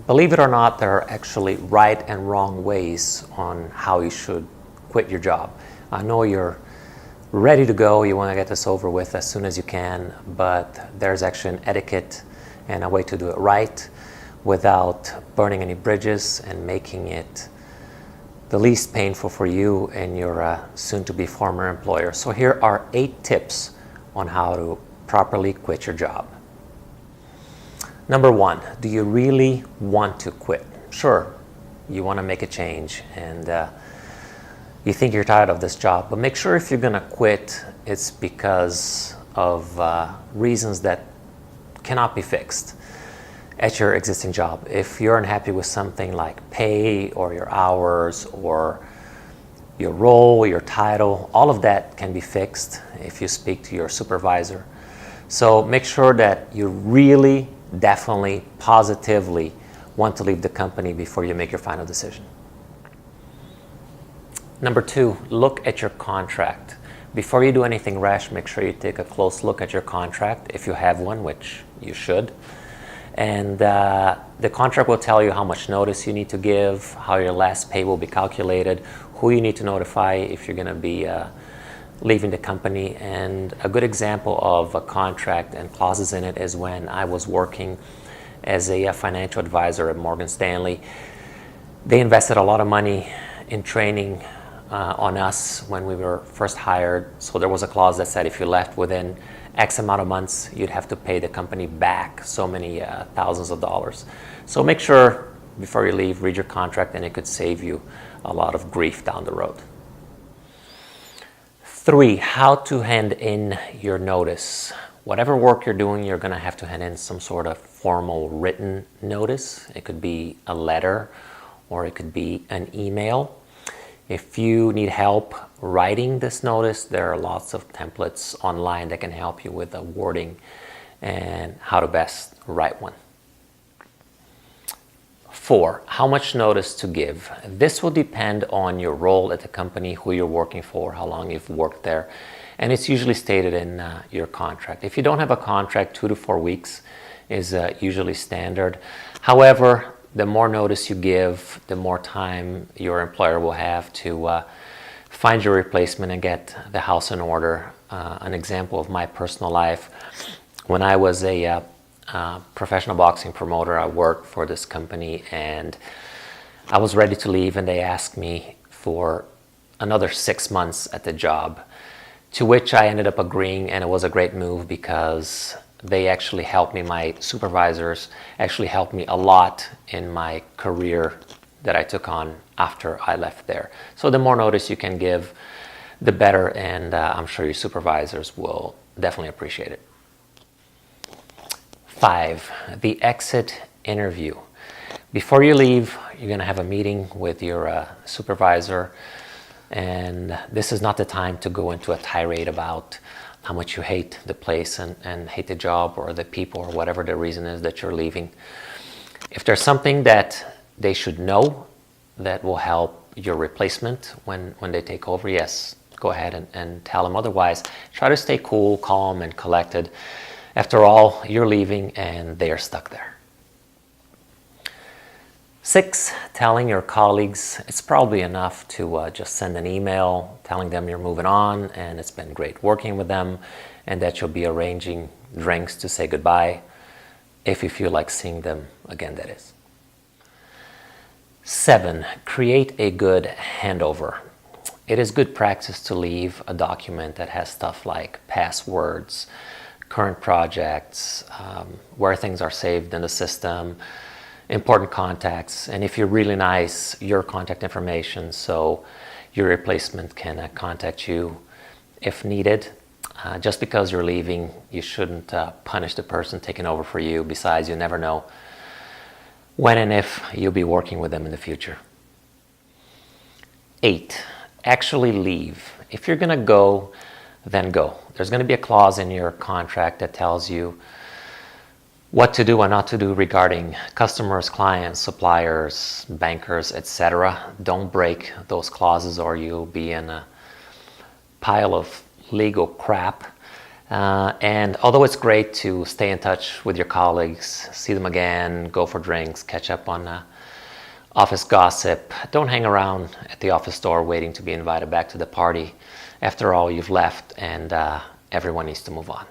Believe it or not, there are actually right and wrong ways on how you should quit your job. I know you're ready to go, you want to get this over with as soon as you can, but there's actually an etiquette and a way to do it right without burning any bridges and making it the least painful for you and your soon-to-be former employer. So here are 8 tips on how to properly quit your job. Number 1, do you really want to quit? Sure, you want to make a change and you think you're tired of this job, but make sure if you're going to quit, it's because of reasons that cannot be fixed at your existing job. If you're unhappy with something like pay or your hours or your role, your title, all of that can be fixed if you speak to your supervisor. So make sure that you really, definitely, positively want to leave the company before you make your final decision. Number 2, look at your contract. Before you do anything rash, make sure you take a close look at your contract, if you have one, which you should. And the contract will tell you how much notice you need to give, how your last pay will be calculated, who you need to notify if you're going to be leaving the company. And a good example of a contract and clauses in it is when I was working as a financial advisor at Morgan Stanley. They invested a lot of money in training on us when we were first hired. So there was a clause that said if you left within X amount of months, you'd have to pay the company back so many thousands of dollars. So make sure before you leave, read your contract, and it could save you a lot of grief down the road. 3, how to hand in your notice. Whatever work you're doing, you're going to have to hand in some sort of formal written notice. It could be a letter or it could be an email. If you need help writing this notice, there are lots of templates online that can help you with the wording and how to best write one. 4, how much notice to give. This will depend on your role at the company, who you're working for, how long you've worked there, and it's usually stated in your contract. If you don't have a contract, 2 to 4 weeks is usually standard. However, the more notice you give, the more time your employer will have to find your replacement and get the house in order. An example of my personal life, when I was a professional boxing promoter, I worked for this company and I was ready to leave, and they asked me for another 6 months at the job, to which I ended up agreeing, and it was a great move because they actually helped me. My supervisors actually helped me a lot in my career that I took on after I left there. So the more notice you can give, the better, and I'm sure your supervisors will definitely appreciate it. 5, the exit interview. Before you leave, you're going to have a meeting with your supervisor, and this is not the time to go into a tirade about how much you hate the place and hate the job or the people or whatever the reason is that you're leaving. If there's something that they should know that will help your replacement when they take over, yes, go ahead and tell them. Otherwise, try to stay cool, calm, and collected. After all, you're leaving and they are stuck there. 6, telling your colleagues. It's probably enough to just send an email telling them you're moving on and it's been great working with them and that you'll be arranging drinks to say goodbye, if you feel like seeing them again, that is. 7, create a good handover. It is good practice to leave a document that has stuff like passwords, current projects, where things are saved in the system, important contacts, and if you're really nice, your contact information so your replacement can contact you if needed. Just because you're leaving, you shouldn't punish the person taking over for you. Besides, you never know when and if you'll be working with them in the future. 8, actually leave. If you're going to go, then go. There's going to be a clause in your contract that tells you what to do and not to do regarding customers, clients, suppliers, bankers, etc. Don't break those clauses or you'll be in a pile of legal crap. And although it's great to stay in touch with your colleagues, see them again, go for drinks, catch up on office gossip, don't hang around at the office door waiting to be invited back to the party. After all, you've left, and everyone needs to move on.